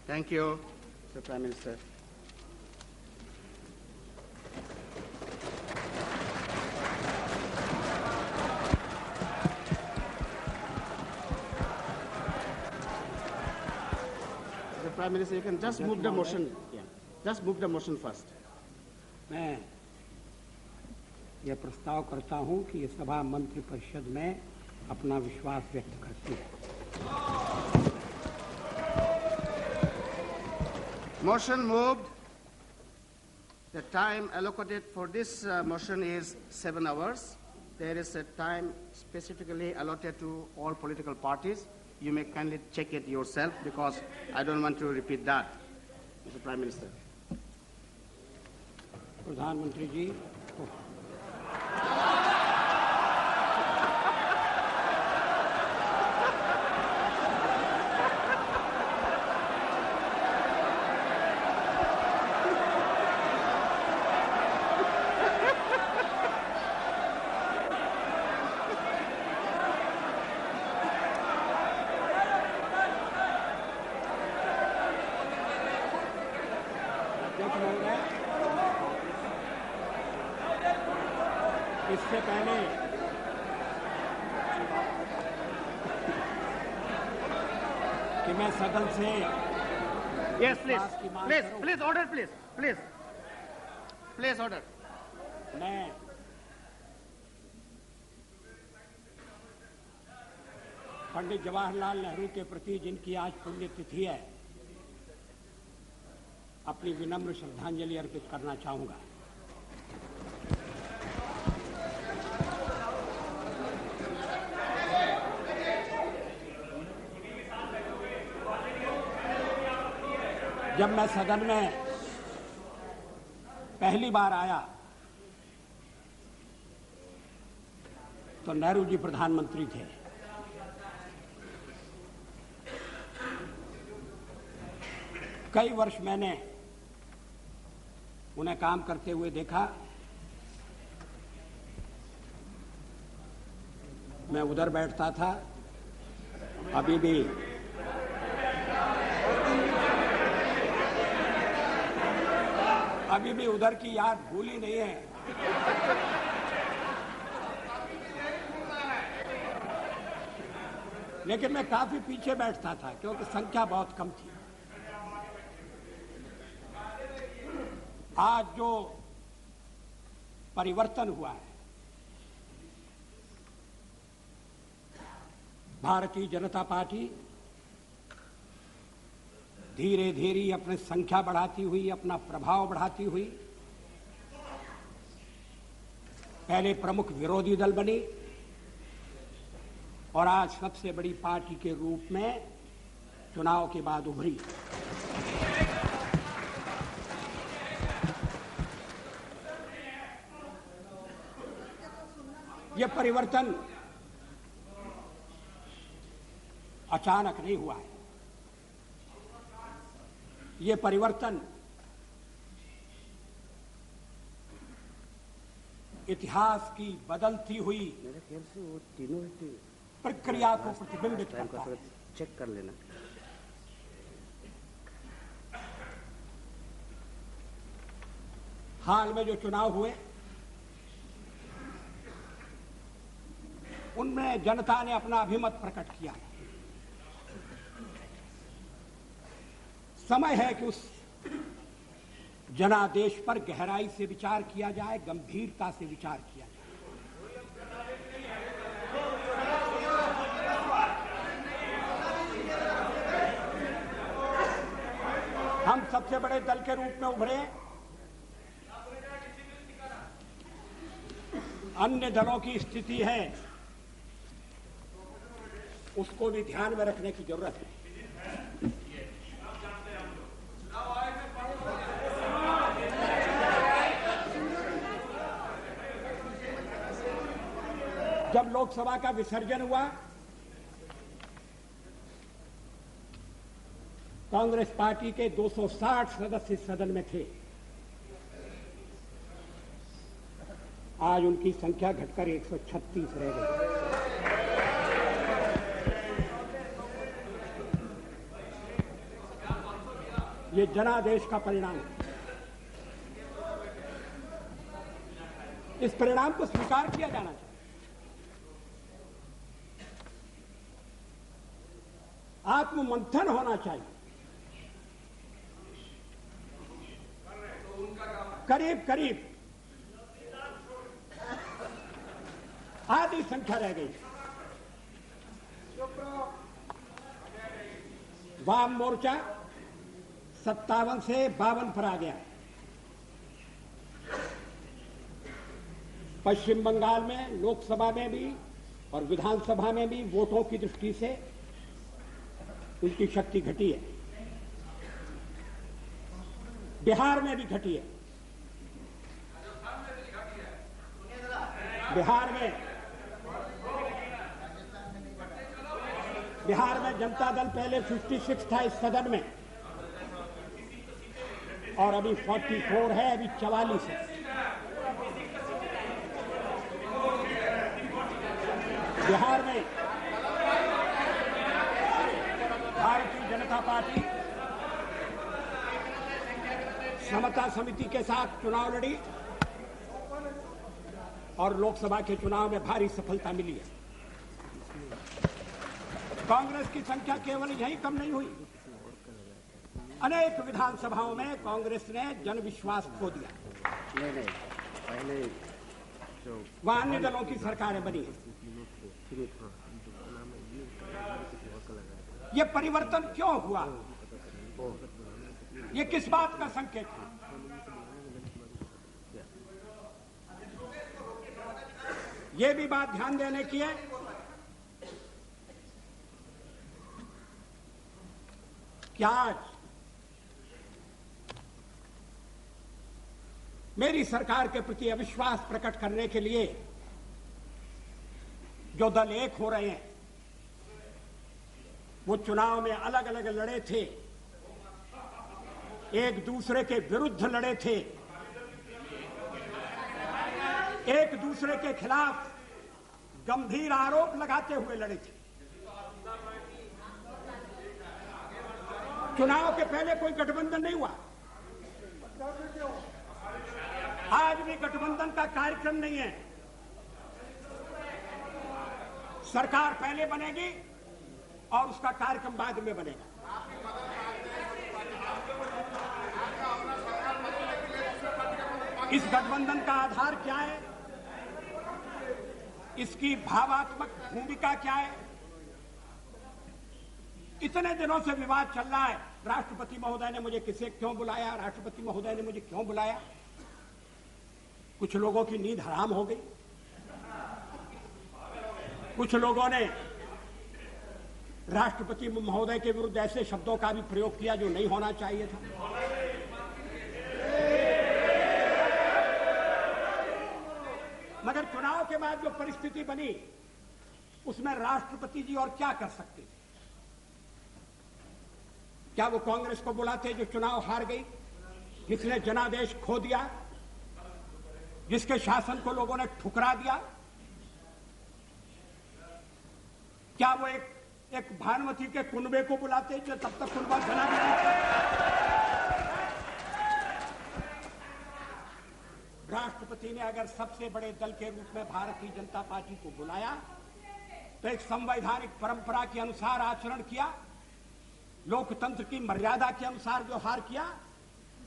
Thank you, Mr. Prime Minister. Mr. Prime Minister, you can just move the motion. Yeah. Just move the motion first. मैं यह प्रस्ताव करता हूं कि ये सभा मंत्रिपरिषद में अपना विश्वास व्यक्त करती है। Motion moved. The time allocated for this motion is 7 hours. There is a time specifically allotted to all political parties. You may kindly check it yourself because I don't want to repeat that, Mr. Prime Minister. प्रधानमंत्री जी, इससे पहले कि मैं सदन से Yes, please, order, please, order. मैं पंडित जवाहरलाल नेहरू के प्रति जिनकी आज पुण्यतिथि है, अपनी विनम्र श्रद्धांजलि अर्पित करना चाहूंगा। जब मैं सदन में पहली बार आया तो नेहरू जी प्रधानमंत्री थे। कई वर्ष मैंने उन्हें काम करते हुए देखा। मैं उधर बैठता था, अभी भी उधर की याद भूली नहीं है। लेकिन मैं काफी पीछे बैठता था क्योंकि संख्या बहुत कम थी। आज जो परिवर्तन हुआ है, भारतीय जनता पार्टी धीरे धीरे अपनी संख्या बढ़ाती हुई, अपना प्रभाव बढ़ाती हुई पहले प्रमुख विरोधी दल बनी और आज सबसे बड़ी पार्टी के रूप में चुनाव के बाद उभरी। यह परिवर्तन अचानक नहीं हुआ है। ये परिवर्तन इतिहास की बदलती हुई मेरे ख्याल से वो तीनों प्रक्रिया को प्रतिबिंबित करता है। चेक कर लेना। हाल में जो चुनाव हुए उनमें जनता ने अपना अभिमत प्रकट किया है। समय है कि उस जनादेश पर गहराई से विचार किया जाए, गंभीरता से विचार किया जाए। हम सबसे बड़े दल के रूप में उभरे, अन्य दलों की स्थिति है उसको भी ध्यान में रखने की जरूरत है। जब लोकसभा का विसर्जन हुआ, कांग्रेस पार्टी के 260 सदस्य सदन में थे। आज उनकी संख्या घटकर 136 रह गई। ये जनादेश का परिणाम है। इस परिणाम को स्वीकार किया जाना चाहिए। आत्ममंथन होना चाहिए। करीब करीब आधी संख्या रह गई। वाम मोर्चा 57 से 52 पर आ गया। पश्चिम बंगाल में लोकसभा में भी और विधानसभा में भी वोटों की दृष्टि से उनकी शक्ति घटी है। बिहार में भी घटी है। बिहार में जनता दल पहले 56 था इस सदन में और अभी 44 है, अभी 44 है। बिहार में भारतीय जनता पार्टी समता समिति के साथ चुनाव लड़ी और लोकसभा के चुनाव में भारी सफलता मिली है। कांग्रेस की संख्या केवल यही कम नहीं हुई, अनेक विधानसभाओं में कांग्रेस ने जनविश्वास खो दिया। पहले वहां अन्य दलों की सरकारें बनी हैं। ये परिवर्तन क्यों हुआ? ये किस बात का संकेत है? ये भी बात ध्यान देने की है कि आज मेरी सरकार के प्रति अविश्वास प्रकट करने के लिए जो दल एक हो रहे हैं, वो चुनाव में अलग अलग लड़े थे, एक दूसरे के विरुद्ध लड़े थे, एक दूसरे के खिलाफ गंभीर आरोप लगाते हुए लड़े थे। चुनाव के पहले कोई गठबंधन नहीं हुआ। आज भी गठबंधन का कार्यक्रम नहीं है। सरकार पहले बनेगी और उसका कार्यक्रम बाद में बनेगा। इस गठबंधन का आधार क्या है? इसकी भावात्मक भूमिका क्या है? इतने दिनों से विवाद चल रहा है, राष्ट्रपति महोदय ने मुझे किसे क्यों बुलाया, राष्ट्रपति महोदय ने मुझे क्यों बुलाया। कुछ लोगों की नींद हराम हो गई। कुछ लोगों ने राष्ट्रपति महोदय के विरुद्ध ऐसे शब्दों का भी प्रयोग किया जो नहीं होना चाहिए था। मगर चुनाव के बाद जो परिस्थिति बनी, उसमें राष्ट्रपति जी और क्या कर सकते थे? क्या वो कांग्रेस को बुलाते जो चुनाव हार गई, जिसने जनादेश खो दिया, जिसके शासन को लोगों ने ठुकरा दिया? क्या वो एक भानुमति के कुनबे को बुलाते जो तब तक कुनबा बना नहीं था? राष्ट्रपति ने अगर सबसे बड़े दल के रूप में भारतीय जनता पार्टी को बुलाया तो एक संवैधानिक परंपरा के अनुसार आचरण किया, लोकतंत्र की मर्यादा के अनुसार व्यवहार किया,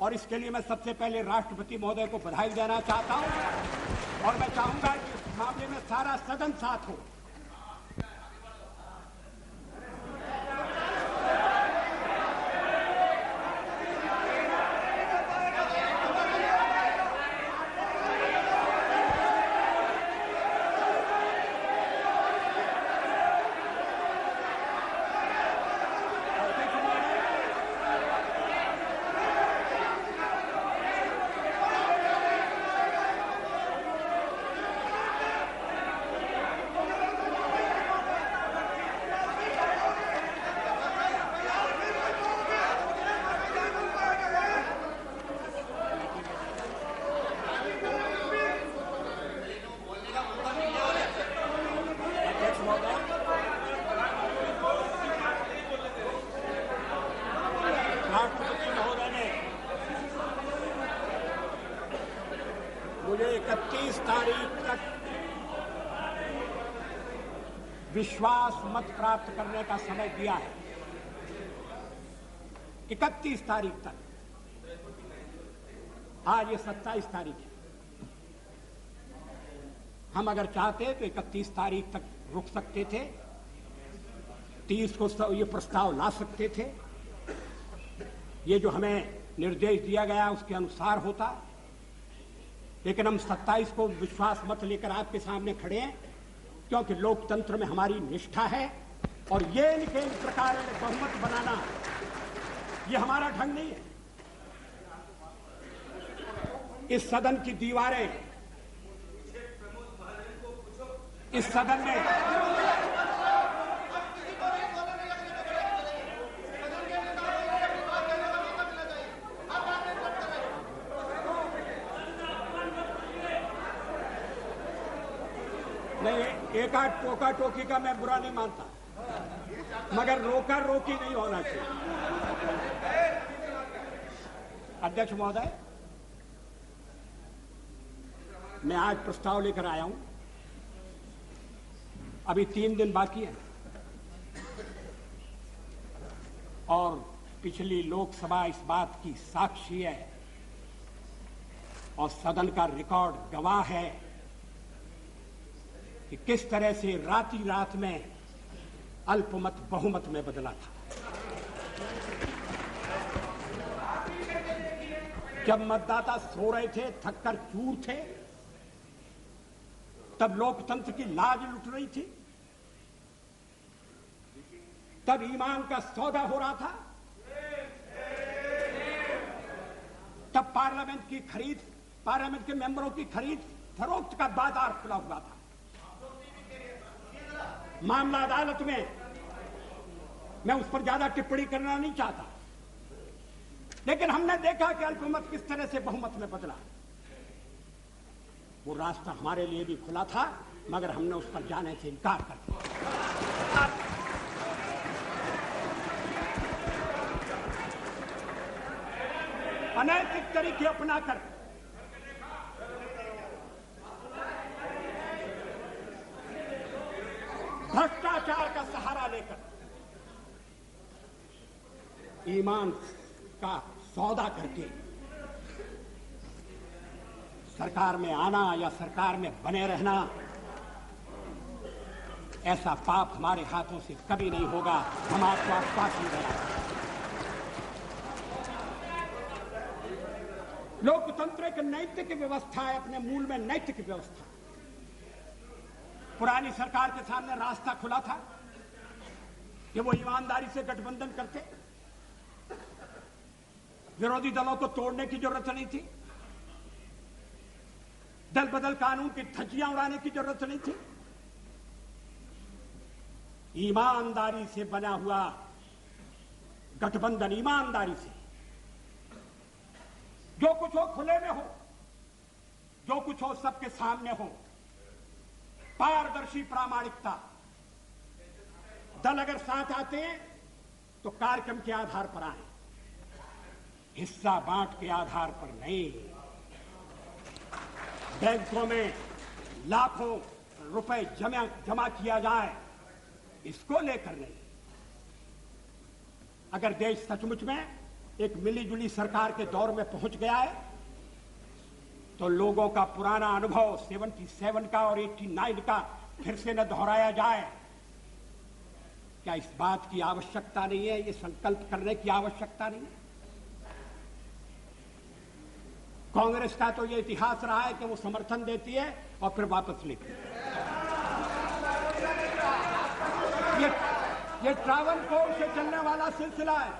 और इसके लिए मैं सबसे पहले राष्ट्रपति महोदय को बधाई देना चाहता हूं। और मैं चाहूंगा कि इस मामले में सारा सदन साथ हो। मुझे 31 तारीख तक विश्वास मत प्राप्त करने का समय दिया है। 31 तारीख तक। आज ये 27 तारीख है। हम अगर चाहते तो 31 तारीख तक रुक सकते थे, 30 को ये प्रस्ताव ला सकते थे। ये जो हमें निर्देश दिया गया उसके अनुसार होता, लेकिन हम 27 को विश्वास मत लेकर आपके सामने खड़े हैं, क्योंकि लोकतंत्र में हमारी निष्ठा है और ये इनके प्रकार बहुमत बनाना ये हमारा ढंग नहीं है। इस सदन की दीवारें, इस सदन में नहीं, एका टोका टोकी का मैं बुरा नहीं मानता, मगर रोका रोकी नहीं होना चाहिए। अध्यक्ष महोदय, मैं आज प्रस्ताव लेकर आया हूं। अभी 3 दिन बाकी है और पिछली लोकसभा इस बात की साक्षी है और सदन का रिकॉर्ड गवाह है कि किस तरह से राती रात में अल्पमत बहुमत में बदला था। जब मतदाता सो रहे थे, थककर चूर थे, तब लोकतंत्र की लाज लुट रही थी, तब ईमान का सौदा हो रहा था, तब पार्लियामेंट की खरीद, पार्लियामेंट के मेंबरों की खरीद फरोख्त का बाजार खुला हुआ था। मामला अदालत में, मैं उस पर ज्यादा टिप्पणी करना नहीं चाहता, लेकिन हमने देखा कि अल्पमत किस तरह से बहुमत में बदला। वो रास्ता हमारे लिए भी खुला था, मगर हमने उस पर जाने से इनकार कर दिया। अनैतिक तरीके अपनाकर भ्रष्टाचार का सहारा लेकर ईमान का सौदा करके सरकार में आना या सरकार में बने रहना, ऐसा पाप हमारे हाथों से कभी नहीं होगा। हम आपको आश्वासन दे रहे हैं। लोकतंत्र एक नैतिक व्यवस्था है, अपने मूल में नैतिक व्यवस्था। पुरानी सरकार के सामने रास्ता खुला था कि वो ईमानदारी से गठबंधन करते, विरोधी दलों को तोड़ने की जरूरत नहीं थी, दल बदल कानून की धज्जियां उड़ाने की जरूरत नहीं थी। ईमानदारी से बना हुआ गठबंधन, ईमानदारी से जो कुछ हो खुले में हो, जो कुछ हो सबके सामने हो, पारदर्शी प्रामाणिकता। दल अगर साथ आते हैं तो कार्यक्रम के आधार पर आए, हिस्सा बांट के आधार पर नहीं। बैंकों में लाखों रुपए जमा किया जाए, इसको लेकर नहीं। अगर देश सचमुच में एक मिलीजुली सरकार के दौर में पहुंच गया है, तो लोगों का पुराना अनुभव 77 का और 89 का फिर से न दोहराया जाए। क्या इस बात की आवश्यकता नहीं है? ये संकल्प करने की आवश्यकता नहीं है? कांग्रेस का तो ये इतिहास रहा है कि वो समर्थन देती है और फिर वापस लेती है। ये ट्रावनकोर से चलने वाला सिलसिला है।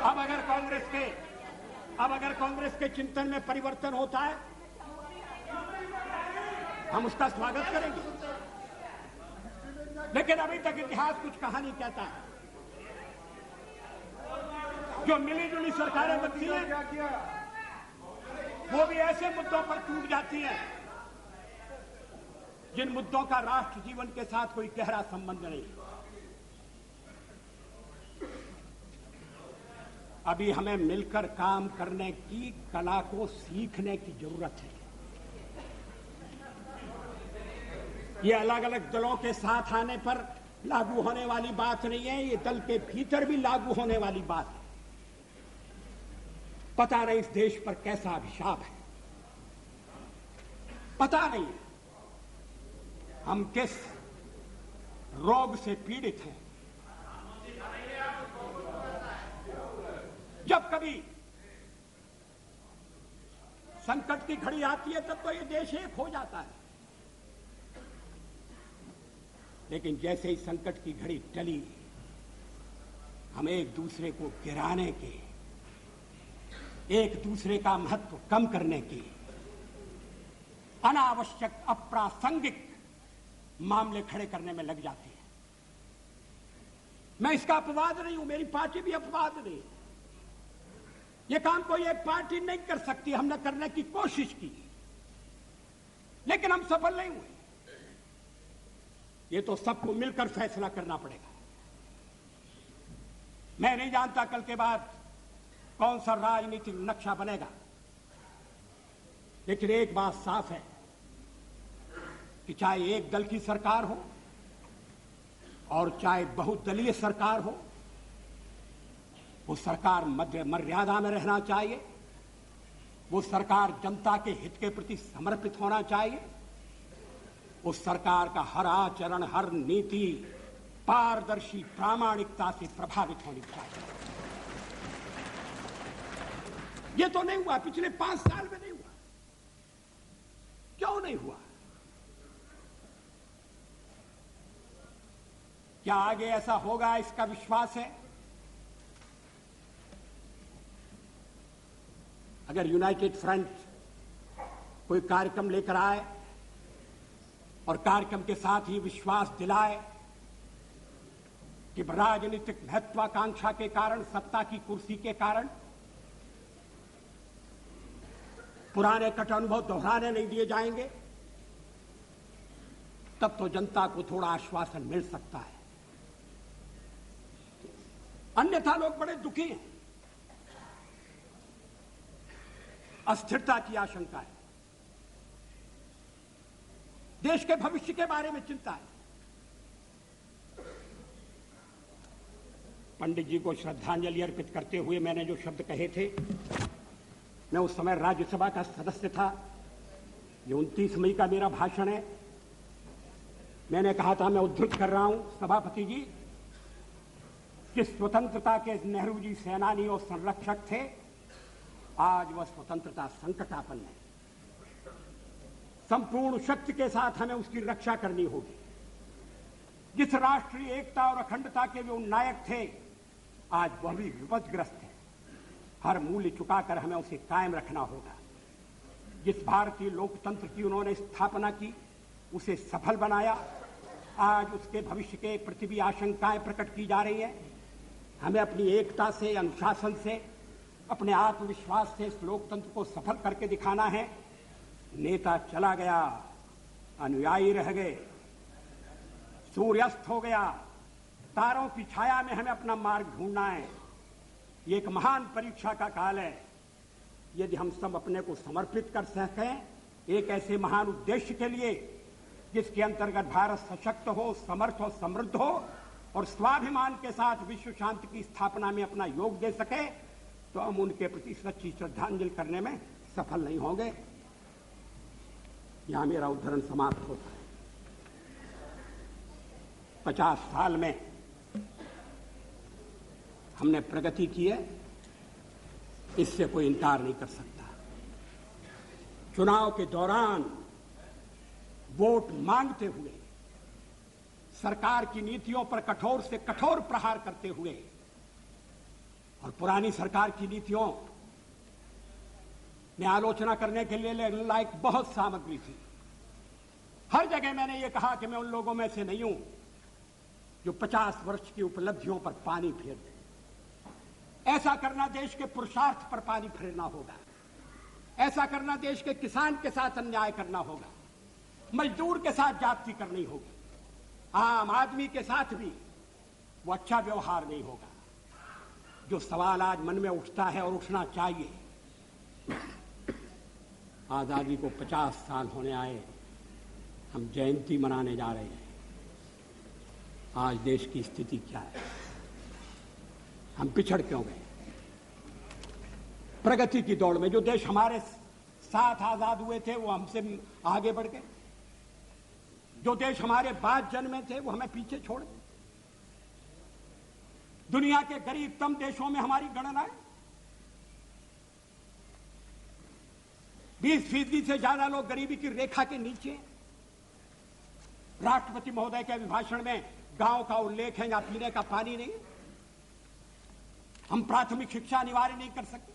अब अगर कांग्रेस के चिंतन में परिवर्तन होता है, हम उसका स्वागत करेंगे, लेकिन अभी तक इतिहास कुछ कहानी कहता है। जो मिलीजुली सरकारें बनती हैं, वो भी ऐसे मुद्दों पर टूट जाती हैं जिन मुद्दों का राष्ट्र जीवन के साथ कोई गहरा संबंध नहीं। अभी हमें मिलकर काम करने की कला को सीखने की जरूरत है। ये अलग अलग दलों के साथ आने पर लागू होने वाली बात नहीं है, ये दल के भीतर भी लागू होने वाली बात है। पता नहीं इस देश पर कैसा अभिशाप है, पता नहीं हम किस रोग से पीड़ित हैं। जब कभी संकट की घड़ी आती है तब तो ये देश एक हो जाता है, लेकिन जैसे ही संकट की घड़ी टली, हम एक दूसरे को गिराने के, एक दूसरे का महत्व कम करने के अनावश्यक अप्रासंगिक मामले खड़े करने में लग जाते हैं। मैं इसका अपवाद नहीं हूं, मेरी पार्टी भी अपवाद नहीं। यह काम कोई एक पार्टी नहीं कर सकती। हमने करने की कोशिश की, लेकिन हम सफल नहीं हुए। ये तो सबको मिलकर फैसला करना पड़ेगा। मैं नहीं जानता कल के बाद कौन सा राजनीतिक नक्शा बनेगा, लेकिन एक बात साफ है कि चाहे एक दल की सरकार हो और चाहे बहुदलीय सरकार हो, वो सरकार मध्य मर्यादा में रहना चाहिए। वो सरकार जनता के हित के प्रति समर्पित होना चाहिए। उस सरकार का हर आचरण, हर नीति पारदर्शी प्रामाणिकता से प्रभावित होनी चाहिए। ये तो नहीं हुआ, पिछले 5 साल में नहीं हुआ। क्यों नहीं हुआ? क्या आगे ऐसा होगा, इसका विश्वास है? अगर यूनाइटेड फ्रंट कोई कार्यक्रम लेकर आए और कार्यक्रम के साथ ही विश्वास दिलाए कि राजनीतिक महत्वाकांक्षा के कारण, सत्ता की कुर्सी के कारण पुराने कट अनुभव दोहराने नहीं दिए जाएंगे, तब तो जनता को थोड़ा आश्वासन मिल सकता है। अन्यथा लोग बड़े दुखी हैं, अस्थिरता की आशंका है, देश के भविष्य के बारे में चिंता है। पंडित जी को श्रद्धांजलि अर्पित करते हुए मैंने जो शब्द कहे थे, मैं उस समय राज्यसभा का सदस्य था। ये 29 मई का मेरा भाषण है। मैंने कहा था, मैं उद्धृत कर रहा हूं सभापति जी, कि स्वतंत्रता के नेहरू जी सेनानी और संरक्षक थे, आज वह स्वतंत्रता संकटापन्न है। संपूर्ण शक्ति के साथ हमें उसकी रक्षा करनी होगी। जिस राष्ट्रीय एकता और अखंडता के वे नायक थे, आज वह भी विपदग्रस्त है। हर मूल्य चुकाकर हमें उसे कायम रखना होगा। जिस भारतीय लोकतंत्र की उन्होंने स्थापना की, उसे सफल बनाया, आज उसके भविष्य के प्रति भी आशंकाएं प्रकट की जा रही हैं। हमें अपनी एकता से, अनुशासन से, अपने आत्मविश्वास से इस लोकतंत्र को सफल करके दिखाना है। नेता चला गया, अनुयायी रह गए, सूर्यास्त हो गया, तारों की छाया में हमें अपना मार्ग ढूंढना है। ये एक महान परीक्षा का काल है। यदि हम सब अपने को समर्पित कर सकें एक ऐसे महान उद्देश्य के लिए, जिसके अंतर्गत भारत सशक्त हो, समर्थ हो, समृद्ध हो और स्वाभिमान के साथ विश्व शांति की स्थापना में अपना योग दे सके, तो हम उनके प्रति सच्ची श्रद्धांजलि करने में सफल नहीं होंगे। यहां मेरा उद्धरण समाप्त होता है। 50 साल में हमने प्रगति की है, इससे कोई इनकार नहीं कर सकता। चुनाव के दौरान वोट मांगते हुए, सरकार की नीतियों पर कठोर से कठोर प्रहार करते हुए, और पुरानी सरकार की नीतियों में आलोचना करने के लिए लायक बहुत सामग्री थी। हर जगह मैंने ये कहा कि मैं उन लोगों में से नहीं हूं जो 50 वर्ष की उपलब्धियों पर पानी फेर दे। ऐसा करना देश के पुरुषार्थ पर पानी फेरना होगा। ऐसा करना देश के किसान के साथ अन्याय करना होगा, मजदूर के साथ जाति करनी होगी, आम आदमी के साथ भी वो अच्छा व्यवहार नहीं होगा। जो सवाल आज मन में उठता है और उठना चाहिए, आजादी को 50 साल होने आए, हम जयंती मनाने जा रहे हैं। आज देश की स्थिति क्या है? हम पिछड़ क्यों गए? प्रगति की दौड़ में जो देश हमारे साथ आजाद हुए थे वो हमसे आगे बढ़ गए, जो देश हमारे बाद जन्मे थे वो हमें पीछे छोड़ गए। दुनिया के गरीबतम देशों में हमारी गणना है। 20% से ज्यादा लोग गरीबी की रेखा के नीचे। राष्ट्रपति महोदय के अभिभाषण में गांव का उल्लेख है, यहां पीने का पानी नहीं। हम प्राथमिक शिक्षा अनिवार्य नहीं कर सकते।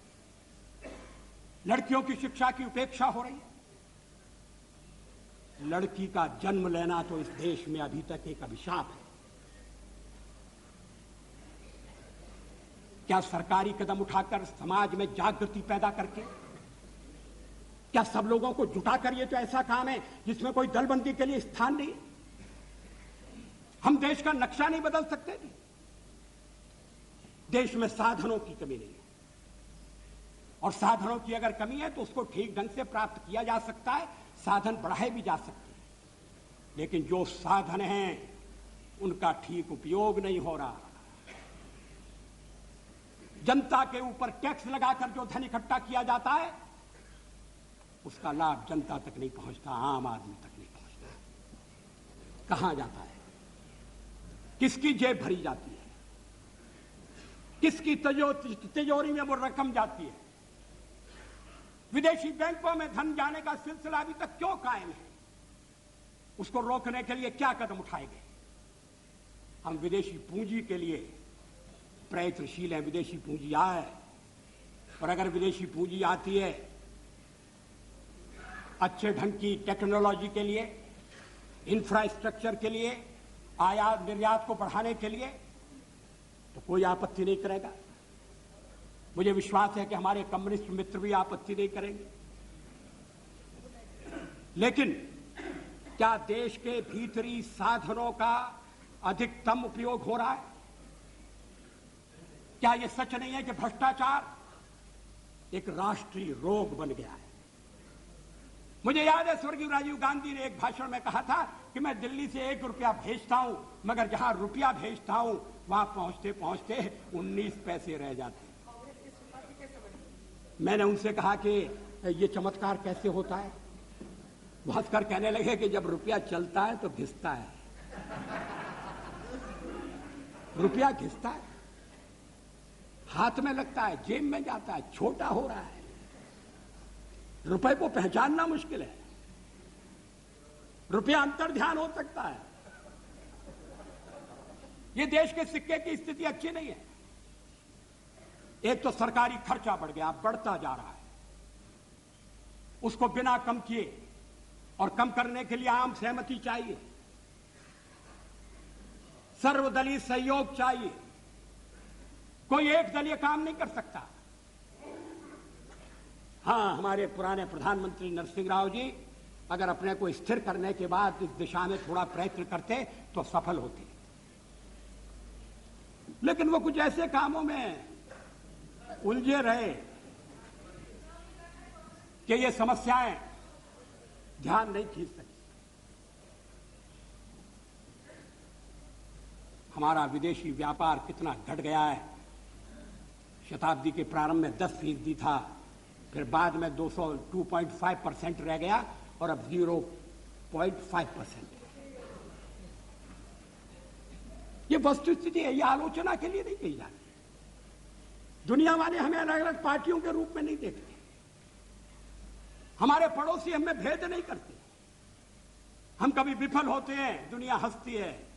लड़कियों की शिक्षा की उपेक्षा हो रही है। लड़की का जन्म लेना तो इस देश में अभी तक एक अभिशाप है। क्या सरकारी कदम उठाकर समाज में जागृति पैदा करके, क्या सब लोगों को जुटाकर, ये तो ऐसा काम है जिसमें कोई दलबंदी के लिए स्थान नहीं। हम देश का नक्शा नहीं बदल सकते जी। देश में साधनों की कमी नहीं है, और साधनों की अगर कमी है तो उसको ठीक ढंग से प्राप्त किया जा सकता है, साधन बढ़ाए भी जा सकते हैं। लेकिन जो साधन हैं उनका ठीक उपयोग नहीं हो रहा। जनता के ऊपर टैक्स लगाकर जो धन इकट्ठा किया जाता है उसका लाभ जनता तक नहीं पहुंचता, आम आदमी तक नहीं पहुंचता। कहां जाता है? किसकी जेब भरी जाती है? किसकी तिजोरी में वो रकम जाती है? विदेशी बैंकों में धन जाने का सिलसिला अभी तक क्यों कायम है? उसको रोकने के लिए क्या कदम उठाए गए? हम विदेशी पूंजी के लिए प्रयत्नशील है। विदेशी पूंजी आए, और अगर विदेशी पूंजी आती है अच्छे ढंग की टेक्नोलॉजी के लिए, इंफ्रास्ट्रक्चर के लिए, आयात निर्यात को बढ़ाने के लिए, तो कोई आपत्ति नहीं करेगा। मुझे विश्वास है कि हमारे कम्युनिस्ट मित्र भी आपत्ति नहीं करेंगे। लेकिन क्या देश के भीतरी साधनों का अधिकतम उपयोग हो रहा है? क्या यह सच नहीं है कि भ्रष्टाचार एक राष्ट्रीय रोग बन गया है? मुझे याद है स्वर्गीय राजीव गांधी ने एक भाषण में कहा था कि मैं दिल्ली से 1 रुपया भेजता हूं, मगर जहां रुपया भेजता हूं वहां पहुंचते पहुंचते 19 पैसे रह जाते। मैंने उनसे कहा कि ये चमत्कार कैसे होता है? वो हंसकर कहने लगे कि जब रुपया चलता है तो घिसता है। रुपया घिसता है, हाथ में लगता है, जेब में जाता है, छोटा हो रहा है। रुपए को पहचानना मुश्किल है। रुपया अंतर्ध्यान हो सकता है। ये देश के सिक्के की स्थिति अच्छी नहीं है। एक तो सरकारी खर्चा बढ़ गया, बढ़ता जा रहा है। उसको बिना कम किए, और कम करने के लिए आम सहमति चाहिए, सर्वदलीय सहयोग चाहिए। कोई एक दलीय काम नहीं कर सकता। हां, हमारे पुराने प्रधानमंत्री नरसिंह राव जी अगर अपने को स्थिर करने के बाद इस दिशा में थोड़ा प्रयत्न करते तो सफल होते, लेकिन वो कुछ ऐसे कामों में उलझे रहे कि ये समस्याएं ध्यान नहीं खींच सकी। हमारा विदेशी व्यापार कितना घट गया है। शताब्दी के प्रारंभ में 10% था, फिर बाद में 2.5% रह गया, और अब 0.5%। ये वस्तुस्थिति है, ये आलोचना के लिए नहीं कही जाती। दुनिया वाले हमें अलग अलग पार्टियों के रूप में नहीं देखते। हमारे पड़ोसी हमें भेद नहीं करते। हम कभी विफल होते हैं, दुनिया हंसती है।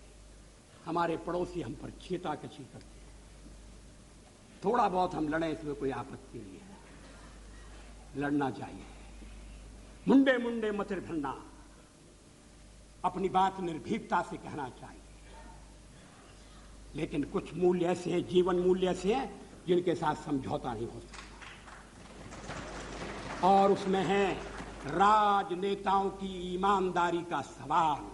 हमारे पड़ोसी हम पर छींटाकशी करते हैं। थोड़ा बहुत हम लड़े, इसमें कोई आपत्ति नहीं है, लड़ना चाहिए। मुंडे मुंडे मतिर भरना, अपनी बात निर्भीकता से कहना चाहिए। लेकिन कुछ मूल्य ऐसे हैं, जीवन मूल्य ऐसे हैं जिनके साथ समझौता नहीं हो सकता, और उसमें है राजनेताओं की ईमानदारी का सवाल।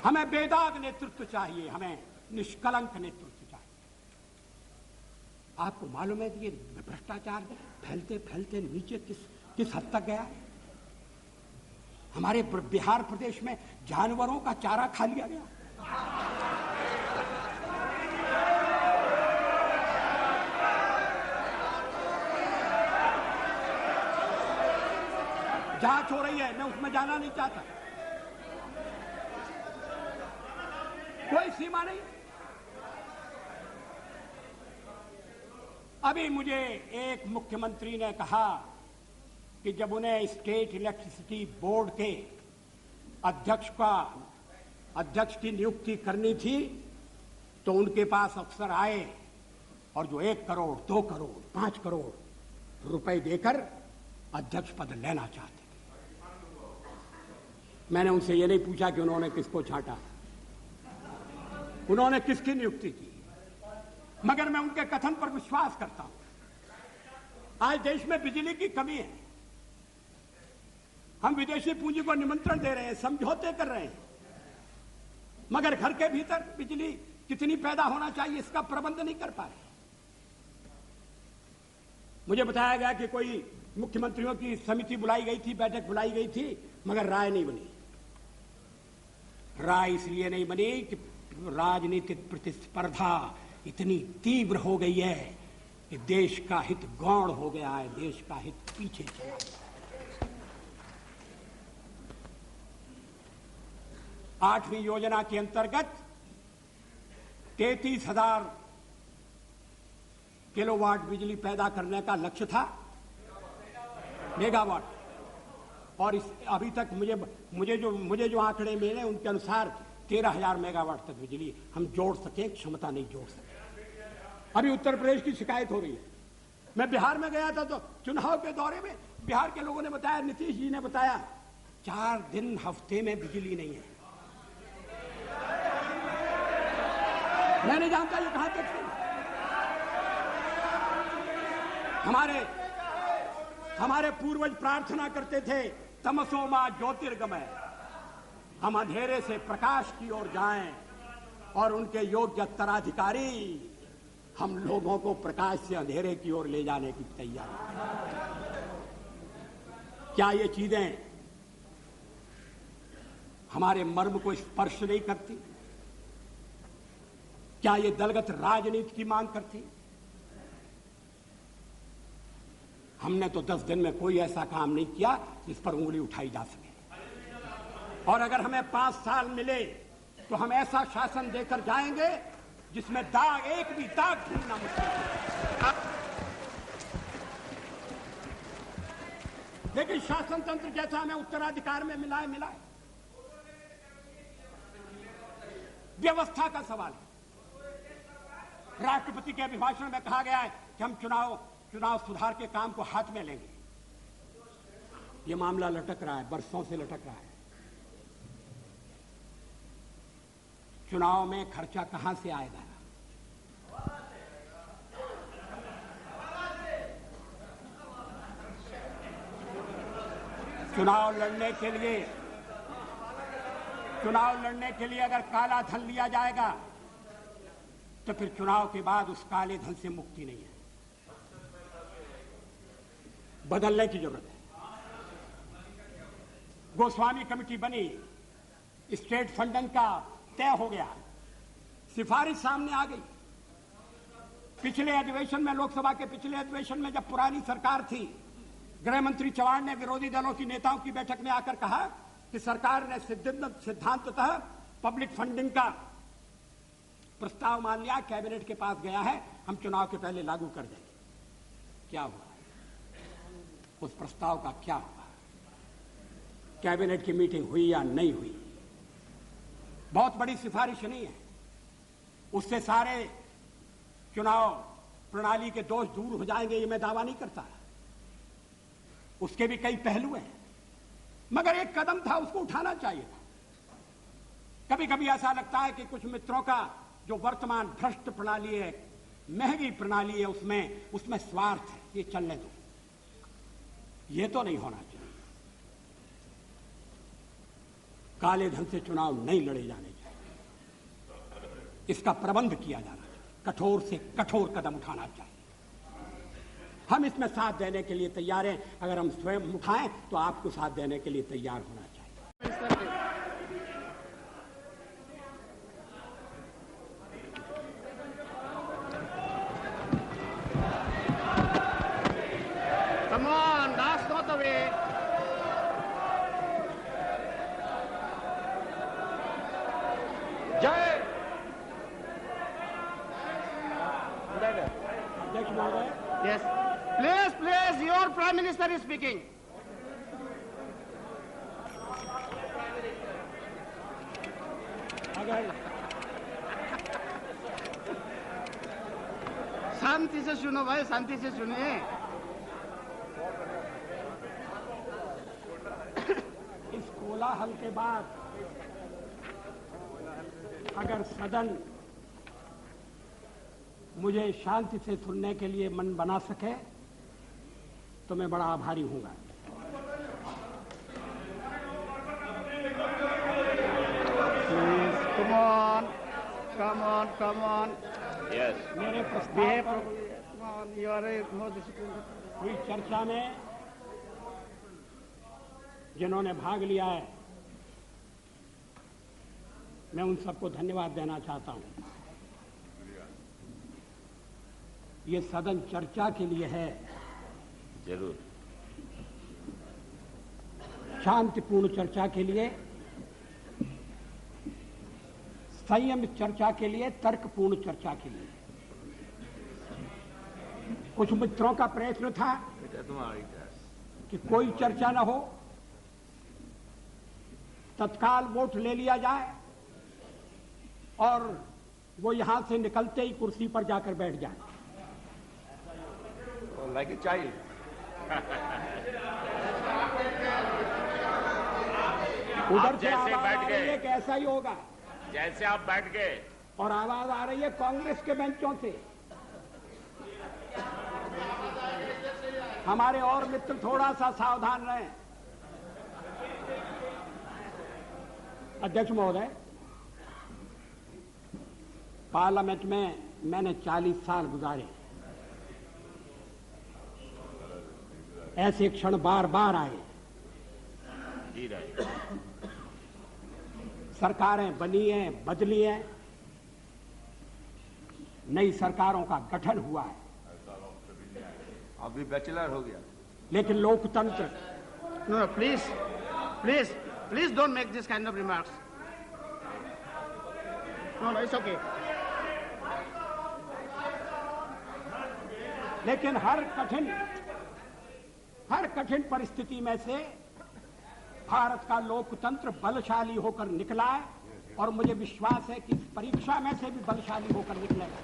हमें बेदाग नेतृत्व चाहिए, हमें निष्कलंक नेतृत्व चाहिए। आपको मालूम है कि ये भ्रष्टाचार फैलते फैलते नीचे किस हद तक गया है? हमारे बिहार प्रदेश में जानवरों का चारा खा लिया गया। जांच हो रही है, मैं उसमें जाना नहीं चाहता, कोई सीमा नहीं। अभी मुझे एक मुख्यमंत्री ने कहा कि जब उन्हें स्टेट इलेक्ट्रिसिटी बोर्ड के अध्यक्ष की नियुक्ति करनी थी तो उनके पास अफसर आए और जो 1 करोड़ 2 करोड़ 5 करोड़ रुपए देकर अध्यक्ष पद लेना चाहते थे। मैंने उनसे ये नहीं पूछा कि उन्होंने किसको छांटा, उन्होंने किसकी नियुक्ति की, मगर मैं उनके कथन पर विश्वास करता हूं। आज देश में बिजली की कमी है, हम विदेशी पूंजी को निमंत्रण दे रहे हैं, समझौते कर रहे हैं, मगर घर के भीतर बिजली कितनी पैदा होना चाहिए इसका प्रबंध नहीं कर पा रहे। मुझे बताया गया कि कोई मुख्यमंत्रियों की समिति बुलाई गई थी, बैठक बुलाई गई थी, मगर राय नहीं बनी। राय इसलिए नहीं बनी कि राजनीतिक प्रतिस्पर्धा इतनी तीव्र हो गई है कि देश का हित गौण हो गया है, देश का हित पीछे चला गया। 8वीं योजना के अंतर्गत 33,000 किलोवाट बिजली पैदा करने का लक्ष्य था, मेगावाट, और अभी तक मुझे जो आंकड़े मिले उनके अनुसार 13,000 मेगावाट तक बिजली हम जोड़ सके, क्षमता नहीं जोड़ सके। अभी उत्तर प्रदेश की शिकायत हो रही है। मैं बिहार में गया था तो चुनाव के दौरे में बिहार के लोगों ने बताया, नीतीश जी ने बताया, 4 दिन हफ्ते में बिजली नहीं है। मैं नहीं जानता ये कहां तक है। हमारे पूर्वज प्रार्थना करते थे, तमसो मां ज्योतिर्गमय, हम अंधेरे से प्रकाश की ओर जाएं, और उनके योग्य उत्तराधिकारी हम लोगों को प्रकाश से अंधेरे की ओर ले जाने की तैयारी। क्या ये चीजें हमारे मर्म को स्पर्श नहीं करती? क्या ये दलगत राजनीति की मांग करती? हमने तो 10 दिन में कोई ऐसा काम नहीं किया जिस पर उंगली उठाई जा सके, और अगर हमें 5 साल मिले तो हम ऐसा शासन देकर जाएंगे जिसमें एक भी दाग ढूंढना मुश्किल है। लेकिन शासन तंत्र जैसा हमें उत्तराधिकार में मिला है, व्यवस्था का सवाल है। राष्ट्रपति के अभिभाषण में कहा गया है कि हम चुनाव सुधार के काम को हाथ में लेंगे। ये मामला लटक रहा है, बरसों से लटक रहा है। चुनाव में खर्चा कहां से आएगा? चुनाव लड़ने के लिए अगर काला धन लिया जाएगा तो फिर चुनाव के बाद उस काले धन से मुक्ति नहीं है। बदलने की जरूरत है। गोस्वामी कमेटी बनी, स्टेट फंडिंग का तय हो गया, सिफारिश सामने आ गई। पिछले अधिवेशन में, लोकसभा के पिछले अधिवेशन में, जब पुरानी सरकार थी, गृह मंत्री चौहान ने विरोधी दलों की नेताओं की बैठक में आकर कहा कि सरकार ने सिद्धांततः पब्लिक फंडिंग का प्रस्ताव मान लिया, कैबिनेट के पास गया है, हम चुनाव के पहले लागू कर देंगे। क्या हुआ? उस प्रस्ताव का क्या हुआ? कैबिनेट की मीटिंग हुई या नहीं हुई? बहुत बड़ी सिफारिश नहीं है, उससे सारे चुनाव प्रणाली के दोष दूर हो जाएंगे, ये मैं दावा नहीं करता। उसके भी कई पहलू हैं, मगर एक कदम था, उसको उठाना चाहिए था। कभी कभी ऐसा लगता है कि कुछ मित्रों का जो वर्तमान भ्रष्ट प्रणाली है, महंगी प्रणाली है, उसमें स्वार्थ है, ये चलने दो, ये तो नहीं होना चाहिए। काले धन से चुनाव नहीं लड़े जाने चाहिए। इसका प्रबंध किया जाना चाहिए, कठोर से कठोर कदम उठाना चाहिए। हम इसमें साथ देने के लिए तैयार हैं। अगर हम स्वयं उठाएं तो आपको साथ देने के लिए तैयार होना चाहिए। Come on, that's not the way. जय अध्यक्ष महोदय। Yes. Please, your Prime Minister is speaking. अगर शांति से सुनो भाई, शांति से सुनिए। इस कोलाहल के बाद अगर सदन मुझे शांति से सुनने के लिए मन बना सके तो मैं बड़ा आभारी हूंगा। Come on. Yes. मेरे प्रस्ताव पर Come on, you are more disciplined. हुई चर्चा में जिन्होंने भाग लिया है, मैं उन सबको धन्यवाद देना चाहता हूं। ये सदन चर्चा के लिए है, जरूर शांतिपूर्ण चर्चा के लिए, संयम चर्चा के लिए, तर्कपूर्ण चर्चा के लिए। कुछ मित्रों का प्रयत्न था कि कोई चर्चा न हो, तत्काल वोट ले लिया जाए और वो यहां से निकलते ही कुर्सी पर जाकर बैठ जाए। Like a child. उधर से जैसे आवाज बैठ आ रही गए। है कि ऐसा ही होगा, जैसे आप बैठ गए और आवाज आ रही है कांग्रेस के बेंचों से। हमारे और मित्र थोड़ा सा सावधान रहें। अध्यक्ष महोदय, पार्लियामेंट में मैंने 40 साल गुजारे। ऐसे क्षण बार बार आए। जी रहे। सरकारें बनी हैं, बदली हैं, नई सरकारों का गठन हुआ है, अभी बैचलर हो गया। लेकिन लोकतंत्र No, please don't make this kind of remarks. No, it's okay. लेकिन हर कठिन परिस्थिति में से भारत का लोकतंत्र बलशाली होकर निकला है और मुझे विश्वास है कि इस परीक्षा में से भी बलशाली होकर निकलेगा।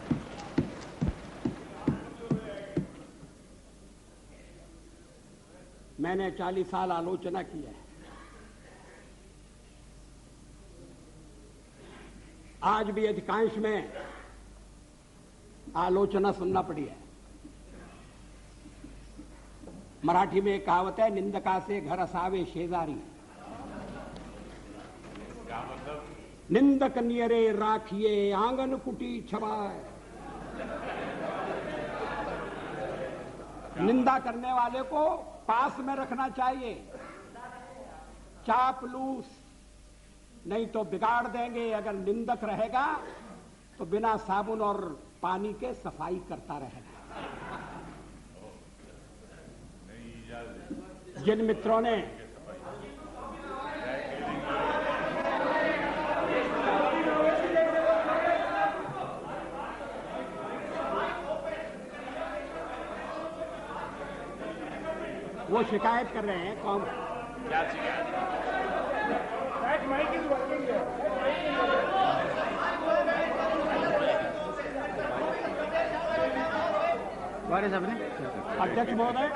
मैंने 40 साल आलोचना की है। आज भी अधिकांश में आलोचना सुनना पड़ी है। मराठी में एक कहावत है, निंदका से घर असावे शेजारी। निंदक नियरे राखिए आंगन कुटी छवाए। निंदा करने वाले को पास में रखना चाहिए, चापलूस नहीं तो बिगाड़ देंगे। अगर निंदक रहेगा तो बिना साबुन और पानी के सफाई करता रहेगा। जिन मित्रों ने वो शिकायत कर रहे हैं, कौन क्या शिकायत? What is happening? अध्यक्ष महोदय,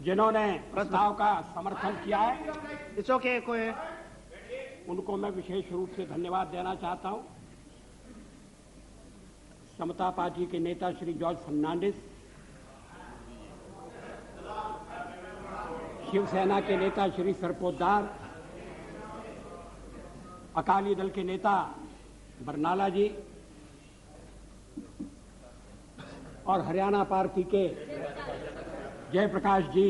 जिन्होंने प्रस्ताव का समर्थन किया है, It's okay, go ahead. उनको मैं विशेष रूप से धन्यवाद देना चाहता हूं। समता पार्टी के नेता श्री जॉर्ज फर्नांडिस, शिवसेना के नेता श्री सरपोतदार, अकाली दल के नेता बरनाला जी और हरियाणा पार्टी के जयप्रकाश जी,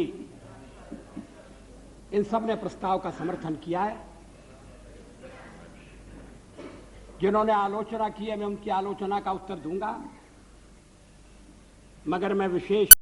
इन सब ने प्रस्ताव का समर्थन किया है। जिन्होंने आलोचना की है, मैं उनकी आलोचना का उत्तर दूंगा, मगर मैं विशेष